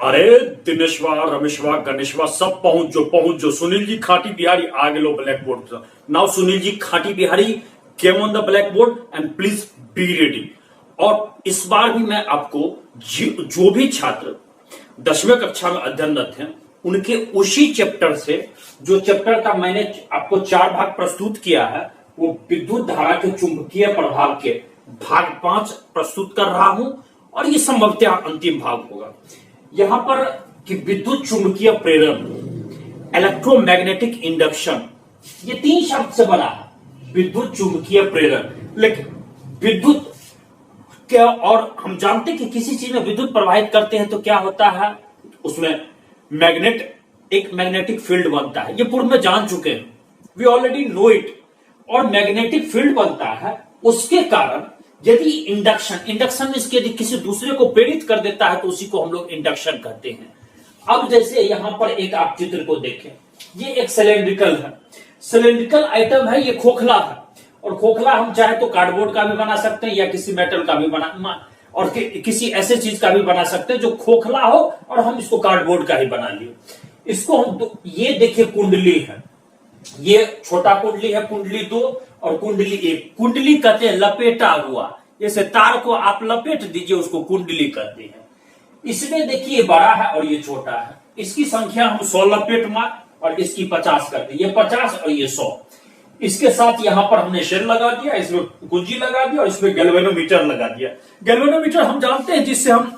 अरे दिनेशवा, रमेशवा, गणेशवा सब पहुंच जो सुनील जी खाटी बिहारी आ गए black board. Now Sunil ji खाटी Bihari came on the black board and please be ready. और इस बार भी मैं आपको जो भी छात्र 10वीं कक्षा में अध्ययनरत हैं उनके उसी चैप्टर से, जो चैप्टर का मैंने आपको 4 भाग प्रस्तुत किया है, वो विद्युत धारा के चुंबकीय प्रभाव के भाग 5 प्रस्तुत कर रहा हूं और ये संभवतः अंतिम भाग होगा। यहां पर कि विद्युत चुंबकीय प्रेरण, इलेक्ट्रोमैग्नेटिक इंडक्शन, ये 3 शब्द से बना है विद्युत चुंबकीय प्रेरण। लेकिन विद्युत क्या, और हम जानते हैं कि किसी चीज में विद्युत प्रवाहित करते हैं तो क्या होता है, उसमें एक मैग्नेटिक फील्ड बनता है। ये पूर्व में जान चुके हैं, वी ऑलरेडी नो इट। और मैग्नेटिक फील्ड बनता है, उसके कारण यदि इंडक्शन में यदि किसी दूसरे को प्रेरित कर देता है तो उसी को हम लोग इंडक्शन कहते हैं। अब जैसे यहां पर एक आप चित्र को देखें, ये एक सिलेंड्रिकल है, सिलेंड्रिकल आइटम है, ये खोखला है। और खोखला हम चाहे तो कार्डबोर्ड का भी बना सकते हैं या किसी मेटल का भी बना, और किसी ऐसे चीज का भी बना सकते हैं जो खोखला हो और हम इसको कार्डबोर्ड का ही बना लिए। इसको हम ये देखिए कुंडली है, ये छोटा कुंडली है, कुंडली 2 और कुंडली 1। कुंडली कहते हैं लपेटा हुआ, जैसे तार को आप लपेट दीजिए उसको कुंडली कहते हैं। इसमें देखिए बड़ा है और ये छोटा है, इसकी संख्या हम 100 लपेट मार और इसकी 50 कर दी, ये 50 और ये 100। इसके साथ यहां पर हमने शेल लगा दिया, इसमें कुंजी लगा दिया और इसमें गैल्वेनोमीटर लगा दिया। गैल्वेनोमीटर हम जानते हैं जिससे हम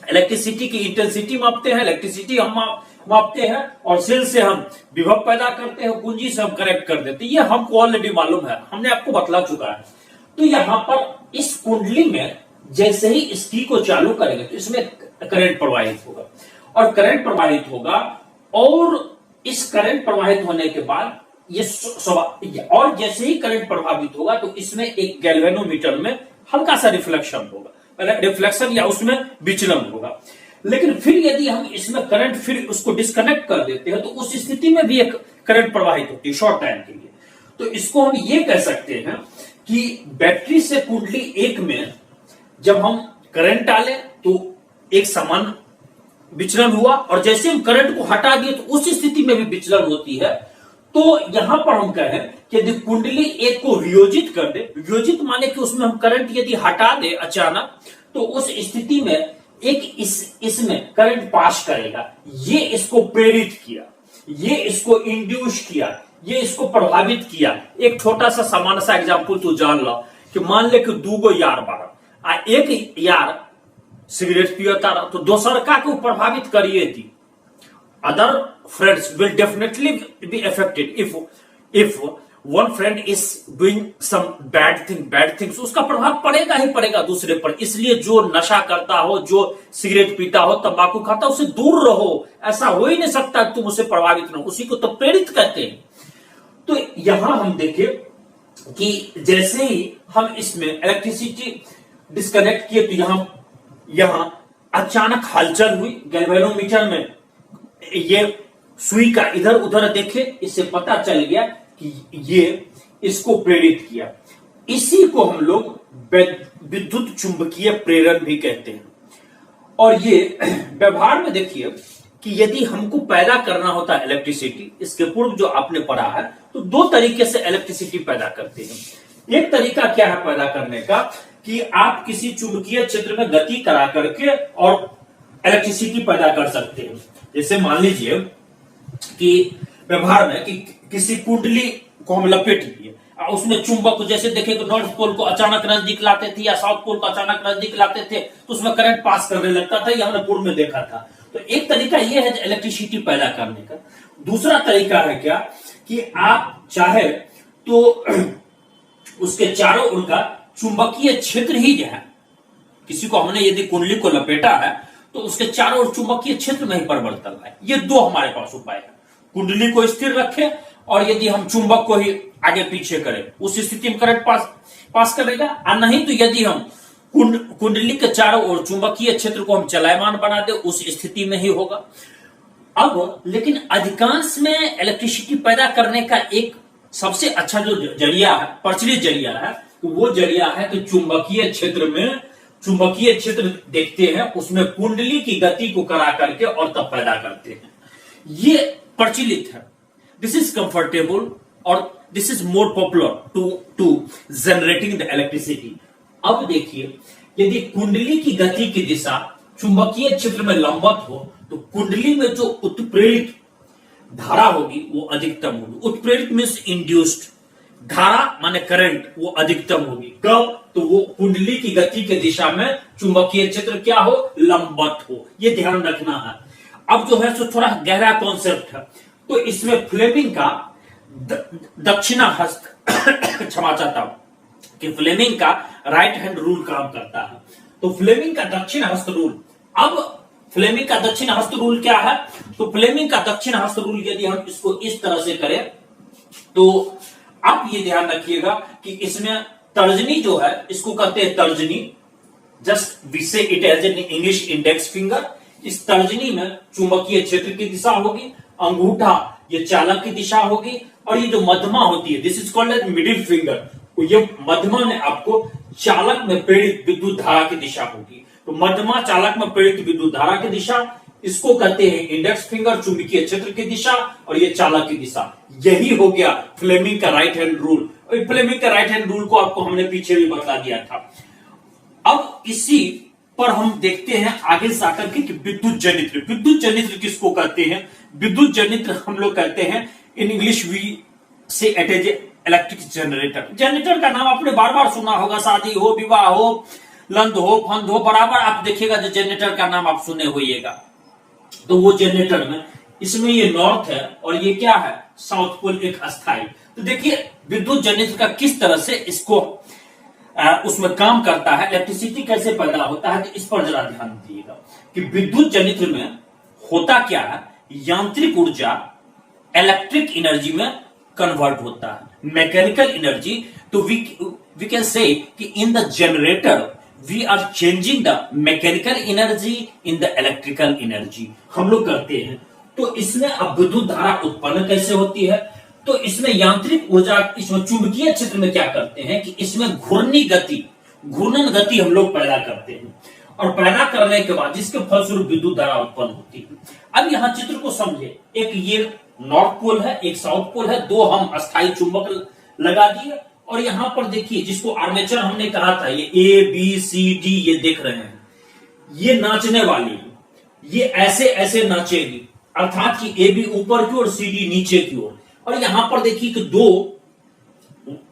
इलेक्ट्रिसिटी की इंटेंसिटी मापते हैं, इलेक्ट्रिसिटी हम मापते हैं, और सेल से हम विभव पैदा करते हैं, कुंजी से हम कनेक्ट कर देते हैं। ये हमको ऑलरेडी मालूम है, हमने आपको बतला चुका है। तो यहां पर इस कुंडली में जैसे ही इस की को चालू करेंगे तो इसमें करंट प्रवाहित होगा, और करंट प्रवाहित होगा, और इस करंट प्रवाहित होने के बाद और जैसे ही करंट प्रभावित होगा तो इसमें एक गैल्वेनोमीटर में हल्का सा रिफ्लेक्शन होगा, रिफ्लेक्शन या उसमें विचलन होगा। लेकिन फिर यदि हम इसमें करंट फिर उसको डिस्कनेक्ट कर देते हैं तो उस स्थिति में भी एक करंट प्रवाहित होती है शॉर्ट टाइम के लिए। तो इसको हम ये कह सकते हैं कि बैटरी से कुंडली 1 में जब हम करंट डालें तो एक समान विचलन हुआ, और जैसे हम करंट को हटा दिए तो उस स्थिति में भी विचलन होती है। तो यहां पर हम कहें कि यदि कुंडली 1 को वियोजित कर दे, वियोजित माने कि उसमें हम करंट यदि हटा दे अचानक, तो उस स्थिति में एक इसमें करंट पास करेगा। ये इसको प्रेरित किया, ये इसको इंड्यूस किया, ये इसको प्रभावित किया। एक छोटा सा सामान्य सा एग्जांपल तू जान लो कि मान ले कि 2 यार बारा, एक यार सिगरेट पियता रहा तो दोसरका को प्रभावित करिए थी। Other friends will definitely be affected if one friend is doing some bad things, उसका प्रभाव पड़ेगा ही पड़ेगा दूसरे पर। इसलिए जो नशा करता हो, जो सिगरेट पीता हो, तंबाकू खाता हो, उससे दूर रहो। ऐसा हो ही नहीं सकता तुम उससे प्रभावित न हो, उसी को तो प्रेरित कहते हैं। तो यहां हम देखें कि जैसे ही हम इसमें इलेक्ट्रिसिटी डिस्कनेक्ट किए तो यहां अचानक हलचल हुई गैल्वेनोमीटर में। ये सुई का इधर उधर देखे, इससे पता चल गया कि ये इसको प्रेरित किया। इसी को हम लोग विद्युत चुंबकीय प्रेरण भी कहते हैं। और ये व्यवहार में देखिए कि यदि हमको पैदा करना होता है इलेक्ट्रिसिटी, इसके पूर्व जो आपने पढ़ा है, तो 2 तरीके से इलेक्ट्रिसिटी पैदा करते हैं। एक तरीका क्या है पैदा करने का कि आप किसी चुंबकीय क्षेत्र में गति करा करके और इलेक्ट्रिसिटी पैदा कर सकते हैं। जैसे मान लीजिए कि व्यवहार में कि किसी कुंडली को हम लपेट दिए, उसमें चुंबक को जैसे देखे कि नॉर्थ पोल को अचानक नजदीक लाते थे या साउथ पोल को अचानक नजदीक लाते थे तो उसमें करंट पास करने लगता था, ये हमने पूर्व में देखा था। तो एक तरीका यह है इलेक्ट्रिसिटी पैदा करने का। दूसरा तरीका है क्या कि आप चाहे तो उसके चारों ओर का चुंबकीय क्षेत्र ही जो है, किसी को हमने यदि कुंडली को लपेटा है तो उसके चारों ओर चुंबकीय क्षेत्र में ही परिवर्तन है। ये 2 हमारे पास उपाय है, कुंडली को स्थिर रखें और यदि हम चुंबक को ही आगे पीछे करें उस स्थिति में करंट पास करेगा, और नहीं तो यदि हम कुंडली के चारों ओर चुंबकीय क्षेत्र को हम चलायमान बना दे उस स्थिति में ही होगा। अब लेकिन अधिकांश में इलेक्ट्रिसिटी पैदा करने का एक सबसे अच्छा जो जरिया है, प्रचलित जरिया है, तो वो जरिया है कि चुंबकीय क्षेत्र में चुंबकीय क्षेत्र देखते हैं, उसमें कुंडली की गति को करा करके और तब पैदा करते हैं। ये प्रचलित है, दिस इज कंफर्टेबल और this is more popular to generating the electricity. अब देखिए, यदि कुंडली की गति की दिशा चुंबकीय क्षेत्र में लंबवत हो तो कुंडली में जो उत्प्रेरित धारा होगी वो अधिकतम होगी। उत्प्रेरित मीन्स इंड्यूस्ड, धारा माने करंट, वो अधिकतम होगी। कब? तो वो कुंडली की गति के दिशा में चुंबकीय क्षेत्र क्या हो? लंबवत हो। ये ध्यान रखना है। अब जो है सो थोड़ा गहरा कॉन्सेप्ट है, तो इसमें फ्लेमिंग का दक्षिणा हस्त क्षमा चाहता हूं कि फ्लेमिंग का राइट हैंड रूल काम करता है। तो फ्लेमिंग का दक्षिण हस्त रूल, अब फ्लेमिंग का दक्षिण हस्त रूल क्या है? तो फ्लेमिंग का दक्षिण हस्त रूल यदि हम इसको इस तरह से करें तो आप ये ध्यान रखिएगा कि इसमें तर्जनी जो है इसको कहते हैं तर्जनी, just we say it as an English index finger. इस तर्जनी में चुंबकीय क्षेत्र की दिशा होगी, अंगूठा ये चालक की दिशा होगी, और ये जो मध्यमा होती है this is called as middle finger, तो ये मध्यमा में आपको चालक में प्रेरित विद्युत धारा की दिशा होगी। तो मध्यमा चालक में प्रेरित विद्युत धारा की दिशा, इसको कहते हैं इंडेक्स फिंगर, चुंबकीय क्षेत्र की दिशा, और ये चालक की दिशा। यही हो गया फ्लेमिंग का राइट हैंड रूल। और फ्लेमिंग का राइट हैंड रूल को आपको हमने पीछे भी बता दिया था। अब इसी पर हम देखते हैं आगे से आकर के विद्युत जनित्र। विद्युत जनित्र किसको कहते हैं? विद्युत जनित्र हम लोग कहते हैं in English we say it is electric generator. Generator का नाम आपने बार बार सुना होगा, शादी हो, विवाह हो, लंद हो, फंद हो, बराबर आप देखिएगा जो जनरेटर का नाम आप सुने होइएगा। तो वो जनरेटर में इसमें ये नॉर्थ है और ये क्या है? साउथ पोल, एक अस्थाई। तो देखिए विद्युत जनित्र का किस तरह से इसको उसमें काम करता है, इलेक्ट्रिसिटी कैसे पैदा होता है, तो इस पर जरा ध्यान दीजिएगा कि विद्युत जनित्र में होता क्या है, यांत्रिक ऊर्जा इलेक्ट्रिक एनर्जी में कन्वर्ट होता है, मैकेनिकल एनर्जी। तो वी कैन से कि in the generator we are changing the mechanical energy in the electrical energy, हम लोग करते हैं। तो इसमें अब विद्युत धारा उत्पन्न कैसे होती है? तो इसमें यांत्रिक ऊर्जा, इसमें चुंबकीय क्षेत्र में क्या करते हैं कि इसमें घूर्णन गति हम लोग पैदा करते हैं, और पैदा करने के बाद जिसके फलस्वरूप विद्युत धारा उत्पन्न होती है। अब यहाँ चित्र को समझे, एक ये नॉर्थ पोल है, एक साउथ पोल है, दो हम अस्थायी चुंबक लगा दिए, और यहां पर देखिए जिसको आर्मेचर हमने कहा था, ये ए बी सी डी ये देख रहे हैं, ये नाचने वाली है, ये ऐसे ऐसे नाचेगी, अर्थात कि ए बी ऊपर की ओर, सी डी नीचे की ओर। और यहां पर देखिए कि दो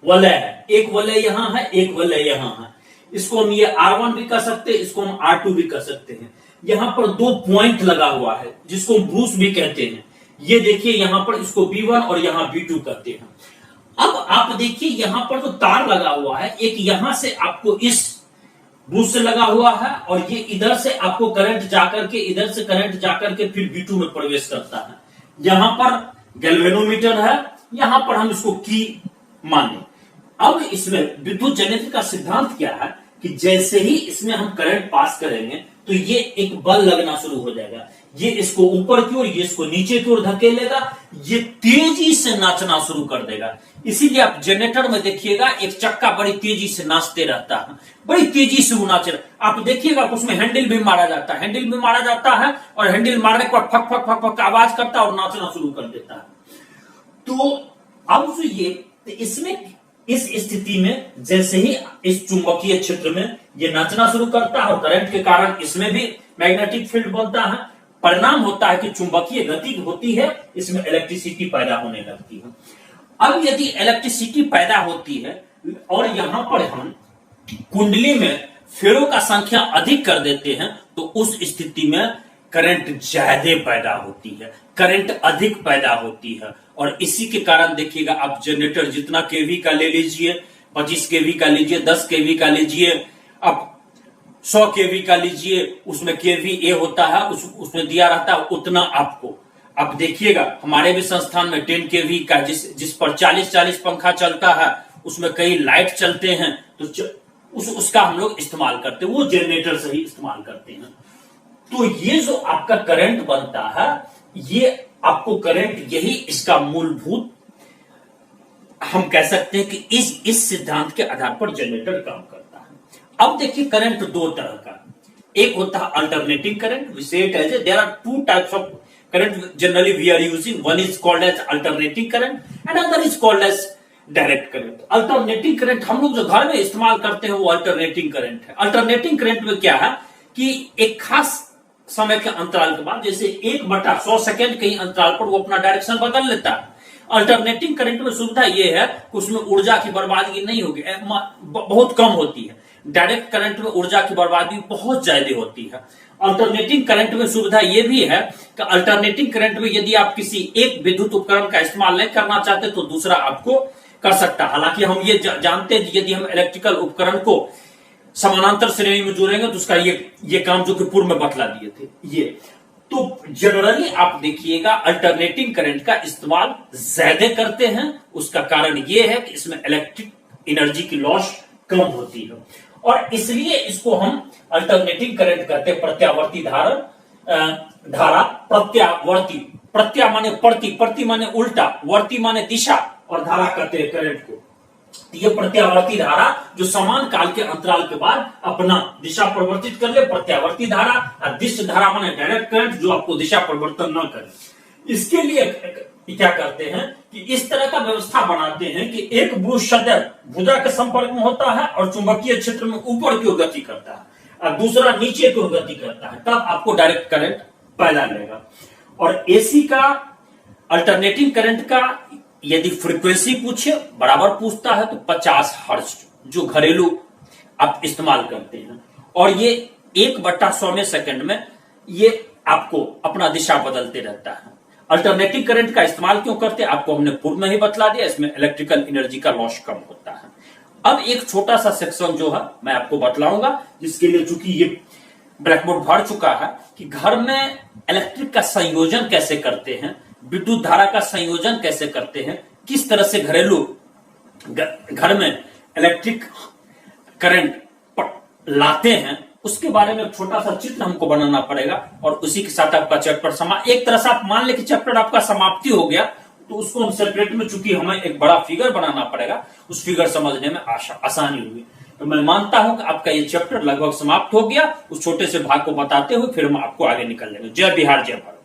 वलय है, एक वलय यहां है, एक वलय यहां है। इसको हम ये R1 भी कर सकते हैं, इसको हम R2 भी कर सकते हैं। यहां पर दो पॉइंट लगा हुआ है जिसको ब्रूस भी कहते हैं। ये देखिए यहां पर इसको B1 और यहां B2 कहते हैं। अब आप देखिए यहां पर जो तार लगा हुआ है, एक यहां से आपको इस ब्रूस से लगा हुआ है, और ये इधर से आपको करंट जाकर के, इधर से करंट जाकर के फिर B2 में प्रवेश करता है। यहां पर गैल्वेनोमीटर है, यहां पर हम इसको की माने। अब इसमें विद्युत जनित्र का सिद्धांत क्या है कि जैसे ही इसमें हम करंट पास करेंगे तो ये एक बल लगना शुरू हो जाएगा, ये इसको ऊपर की ओर, ये इसको नीचे की ओर धकेलेगा, ये तेजी से नाचना शुरू कर देगा। इसीलिए आप जनरेटर में देखिएगा एक चक्का बड़ी तेजी से नाचते रहता है, बड़ी तेजी से वो नाचे। आप देखिएगा उसमें हैंडल भी मारा जाता है, हैंडल भी मारा जाता है, और हैंडल मारने के बाद फक फक फक फक आवाज करता है और नाचना शुरू कर देता है। तो अब जो ये इसमें इस स्थिति में जैसे ही इस चुंबकीय क्षेत्र में ये नाचना शुरू करता है, और करंट के कारण इसमें भी मैग्नेटिक फील्ड बनता है, परिणाम होता है कि चुंबकीय गति होती है, इसमें इलेक्ट्रिसिटी पैदा होने लगती है। अब यदि इलेक्ट्रिसिटी पैदा होती है और यहां पर हम कुंडली में फेरों का संख्या अधिक कर देते हैं, तो उस स्थिति में करंट ज्यादा पैदा होती है, करंट अधिक पैदा होती है। और इसी के कारण देखिएगा आप जनरेटर जितना केवी का ले लीजिए, 25 केवी का लीजिए, 10 केवी का लीजिए, अब 100 केवी का लीजिए, उसमें केवी ए होता है, उसमें दिया रहता है उतना आपको। अब देखिएगा हमारे भी संस्थान में 10 केवी का जिस पर 40-40 पंखा चलता है, उसमें कई लाइट चलते हैं, तो उसका हम लोग इस्तेमाल करते हैं, वो जनरेटर से ही इस्तेमाल करते हैं। तो ये जो आपका करंट बनता है, ये आपको करंट, यही इसका मूलभूत हम कह सकते हैं कि इस सिद्धांत के आधार पर जनरेटर काम करता है। अब देखिए करंट दो तरह का, एक होता है alternating current, we say it as there are two types of current generally we are using, one is called as alternating current and other is called as direct current. Alternating current हम लोग जो घर में इस्तेमाल करते हैं वो alternating current है। अल्टरनेटिंग करंट में क्या है कि एक खास समय के अंतराल के बाद, जैसे 1/100 सेकेंड के अंतराल पर वो अपना डायरेक्शन बदल लेता है। अल्टरनेटिंग करंट में सुविधा यह है कि उसमें ऊर्जा की बर्बादी नहीं होगी, बहुत कम होती है। डायरेक्ट करंट में ऊर्जा की बर्बादी बहुत ज्यादा होती है। अल्टरनेटिंग करंट में सुविधा यह भी है कि अल्टरनेटिंग करंट में यदि आप किसी एक विद्युत उपकरण का इस्तेमाल नहीं करना चाहते तो दूसरा आपको कर सकता। हालांकि हम ये जानते हैं यदि हम इलेक्ट्रिकल उपकरण को समानांतर श्रेणी में जोड़ेंगे तो उसका ये काम जो कि पूर्व में बतला दिए थे ये। तो जनरली आप देखिएगा अल्टरनेटिंग करंट का इस्तेमाल ज्यादा करते हैं। उसका कारण यह है कि इसमें इलेक्ट्रिक एनर्जी की लॉस कम होती है और इसलिए इसको हम अल्टरनेटिंग करंट कहते हैं। प्रत्यावर्ती धारा प्रत्यावर्ती, प्रत्या माने प्रति माने उल्टा, वर्ती माने दिशा और धारा कहते हैं करंट को। ये प्रत्यावर्ती धारा जो समान काल के अंतराल के बाद अपना दिशा परिवर्तित कर ले, प्रत्यावर्ती धारा। और दिश धारा माने डायरेक्ट करंट जो आपको दिशा परिवर्तन न करे। इसके लिए क्या करते हैं कि इस तरह का व्यवस्था बनाते हैं कि एक ब्रूश सदैव भुजा के संपर्क में होता है और चुंबकीय क्षेत्र में ऊपर की ओर गति करता है और दूसरा नीचे की ओर गति करता है, तब आपको डायरेक्ट करंट पैदा लेगा। और एसी का अल्टरनेटिंग करंट का यदि फ्रीक्वेंसी पूछे बराबर पूछता है तो 50 हर्ट्ज जो घरेलू आप इस्तेमाल करते हैं और ये 1/100 सेकंड में ये आपको अपना दिशा बदलते रहता है। अल्टरनेटिव करंट का इस्तेमाल क्यों करते हैं आपको हमने पूर्व में ही बतला दिया, इसमें इलेक्ट्रिकल एनर्जी का लॉस कम होता है। अब एक छोटा सा सेक्शन जो है मैं आपको बतलाऊंगा जिसके लिए चूंकि ये ब्लैक बोर्ड भर चुका है कि घर में इलेक्ट्रिक का संयोजन कैसे करते हैं, विद्युत धारा का संयोजन कैसे करते हैं, किस तरह से घरेलू घर में इलेक्ट्रिक करंट लाते हैं, उसके बारे में छोटा सा चित्र हमको बनाना पड़ेगा और उसी के साथ आपका चैप्टर एक तरह से आप मान ले कि चैप्टर आपका समाप्ति हो गया तो उसको हम सेपरेट में चूंकि हमें एक बड़ा फिगर बनाना पड़ेगा, उस फिगर समझने में आसानी होगी। तो मैं मानता हूं कि आपका ये चैप्टर लगभग समाप्त हो गया। उस छोटे से भाग को बताते हुए फिर हम आपको आगे निकल लेंगे। जय बिहार जय भारत।